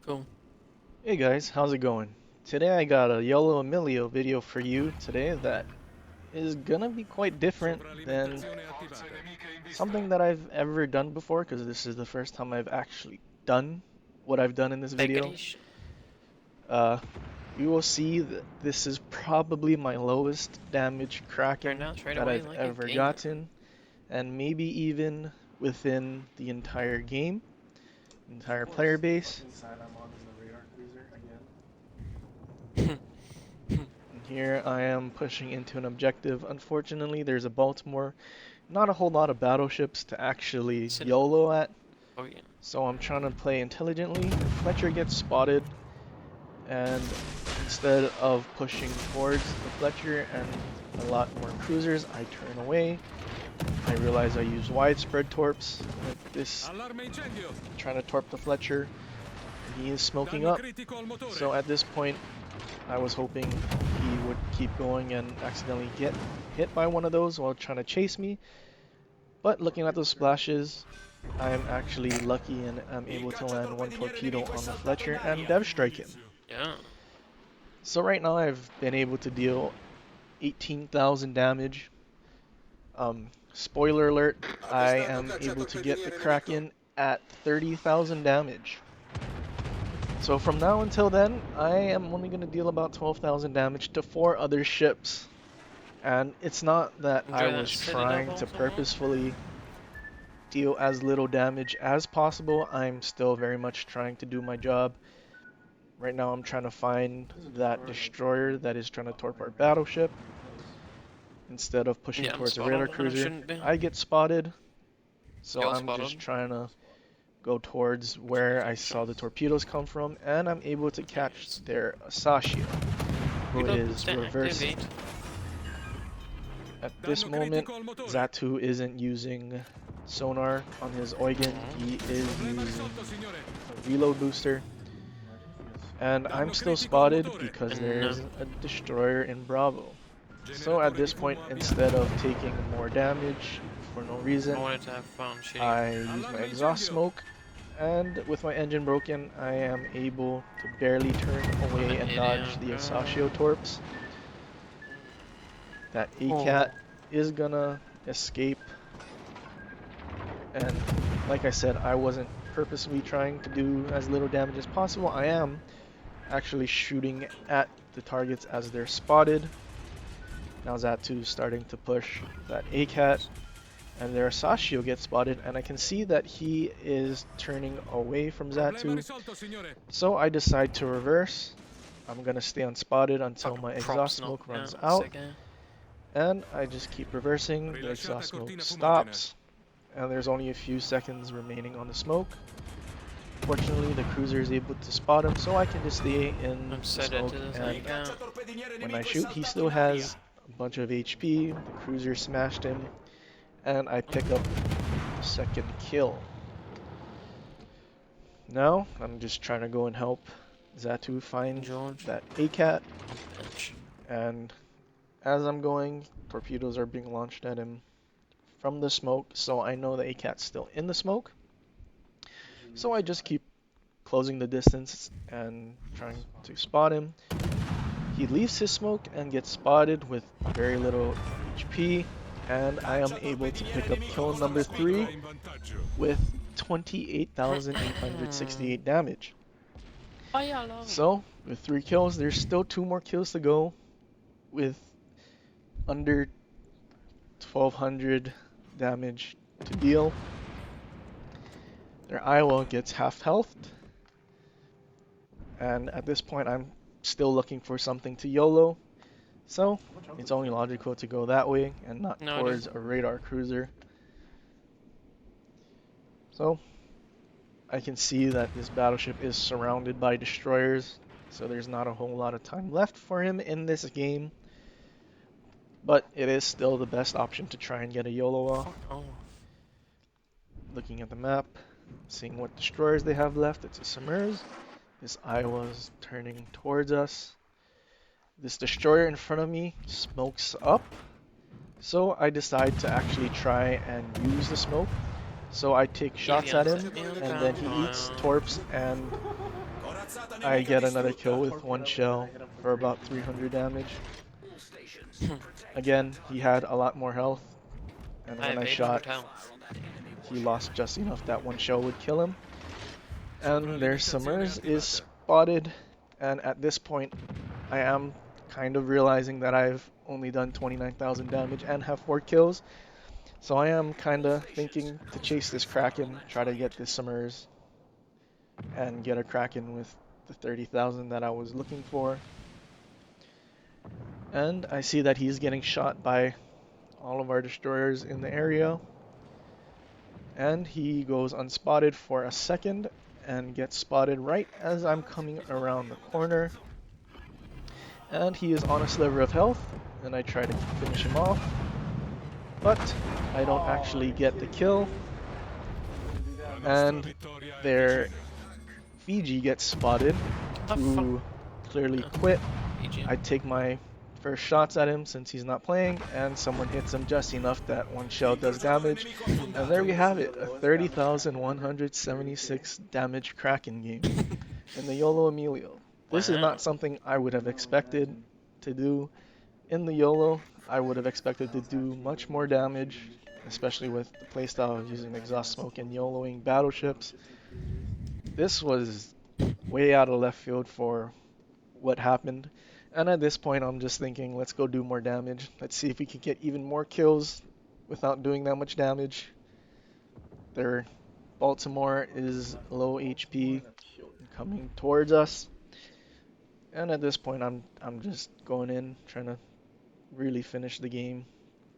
Cool. Hey guys, how's it going? Today I got a Yolo Emilio video for you today that is gonna be quite different than something that I've ever done before because this is the first time I've actually done what I've done in this video. Licorice. Uh, you will see that this is probably my lowest damage Turned Kraken out straight that away I've like a ever gamer. gotten, and maybe even within the entire game, entire player base. Inside I'm on the radar cruiser again. And here I am pushing into an objective. Unfortunately, there's a Baltimore. Not a whole lot of battleships to actually YOLO at. Oh yeah. So I'm trying to play intelligently. Fletcher gets spotted, and instead of pushing towards the Fletcher and a lot more cruisers, I turn away. I realize I use widespread torps with this, trying to torp the Fletcher. He is smoking up. So at this point, I was hoping he would keep going and accidentally get hit by one of those while trying to chase me. But looking at those splashes, I am actually lucky and I'm able to land one torpedo on the Fletcher and dev strike him. Yeah. So right now I've been able to deal 18,000 damage. Spoiler alert, I am able to get the Kraken at 30,000 damage. So from now until then, I am only going to deal about 12,000 damage to 4 other ships. And it's not that I Enjoy that was Citadel trying to vault a lot. purposefully deal as little damage as possible. I'm still very much trying to do my job. Right now I'm trying to find that destroyer that is trying to torp our battleship. Instead of pushing Yeah, I'm towards a spot radar on when I cruiser, shouldn't be. I get spotted. So You're I'm spot just on. trying to go towards where I saw the torpedoes come from, and I'm able to catch their Sashio, who is reversing. At this moment, Zatu isn't using sonar on his Eugen, he is using a reload booster. And I'm still spotted because there And is a destroyer in Bravo. So at this point, instead of taking more damage for no I reason, wanted to have fun shooting. I use my exhaust smoke, and with my engine broken, I am able to barely turn away and dodge the Asashio torps. That ACAT is gonna escape, and like I said, I wasn't purposely trying to do as little damage as possible. I am actually shooting at the targets as they're spotted. Now Zatu is starting to push that ACAT, and their Sashio gets spotted, and I can see that he is turning away from Zatu. So I decide to reverse. I'm gonna stay unspotted until my exhaust smoke runs out. And I just keep reversing, the exhaust smoke stops, and there's only a few seconds remaining on the smoke. Fortunately, the cruiser is able to spot him, so I can just stay in the smoke, and when I shoot, he still has a bunch of HP, the cruiser smashed him, and I pick up the second kill. Now, I'm just trying to go and help Zatu find that ACAT, and as I'm going, torpedoes are being launched at him from the smoke, so I know the ACAT's still in the smoke. So I just keep closing the distance and trying to spot him. He leaves his smoke and gets spotted with very little HP, and I am able to pick up kill number 3 with 28,868 damage. So, with 3 kills, there's still 2 more kills to go with under 1200 damage to deal. Their Iowa gets half health, and at this point I'm still looking for something to YOLO, so it's only logical to go that way and not towards a radar cruiser. So I can see that this battleship is surrounded by destroyers, so there's not a whole lot of time left for him in this game, but it is still the best option to try and get a YOLO off. Looking at the map, seeing what destroyers they have left, it's a Submerge. This Iowa's turning towards us. This destroyer in front of me smokes up, so I decide to actually try and use the smoke. So I take shots at him, and then he eats torps and I get another kill with one shell for about 300 damage. Again, he had a lot more health, and I when have I 800 shot, health. he lost just enough that one shell would kill him. And their Summers is spotted, and at this point, I am kind of realizing that I've only done 29,000 damage and have 4 kills. So I am kind of thinking to chase this Kraken, try to get this Summers, and get a Kraken with the 30,000 that I was looking for. And I see that he's getting shot by all of our destroyers in the area. And he goes unspotted for a second and gets spotted right as I'm coming around the corner. And he is on a sliver of health, and I try to finish him off. But I don't actually get the kill. And their Fiji gets spotted, The fuck? who clearly quit. PG. I take my first shots at him since he's not playing, and someone hits him just enough that one shell does damage. And there we have it, a 30,176 damage Kraken game in the Yolo Emilio. This is not Wow. something I would have expected to do. In the Yolo, I would have expected to do much more damage, especially with the playstyle of using exhaust smoke and YOLOing battleships. This was way out of left field for what happened. And at this point, I'm just thinking, let's go do more damage. Let's see if we can get even more kills without doing that much damage. Their Baltimore is low HP, coming towards us. And at this point, I'm just going in, trying to really finish the game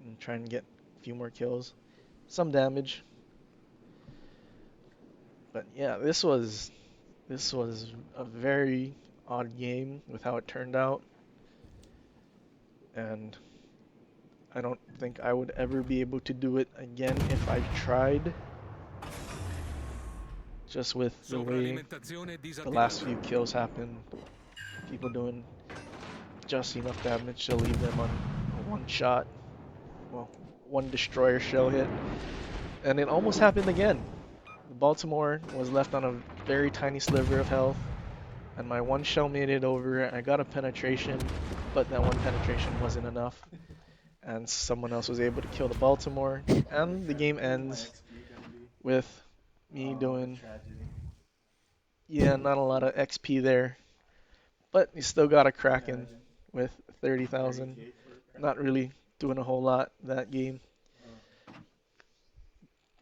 and trying to get a few more kills, some damage. But yeah, this was a very odd game with how it turned out, and I don't think I would ever be able to do it again if I tried. Just with the way the last few kills happened, people doing just enough damage to leave them on a one shot, well, one destroyer shell hit. And it almost happened again. Baltimore was left on a very tiny sliver of health, and my one shell made it over. I got a penetration, but that one penetration wasn't enough, and someone else was able to kill the Baltimore, and the game ends with me doing, yeah, not a lot of XP there, but you still got a Kraken with 30,000. Not really doing a whole lot that game,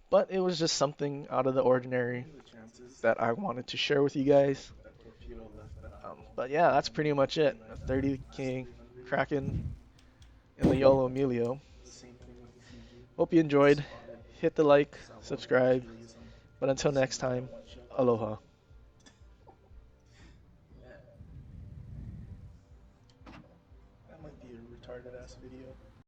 but it was just something out of the ordinary that I wanted to share with you guys. But yeah, that's pretty much it. A 30k Kraken in the Yolo Emilio. Hope you enjoyed. Hit the like, subscribe. But until next time, aloha. That might be a retarded ass video.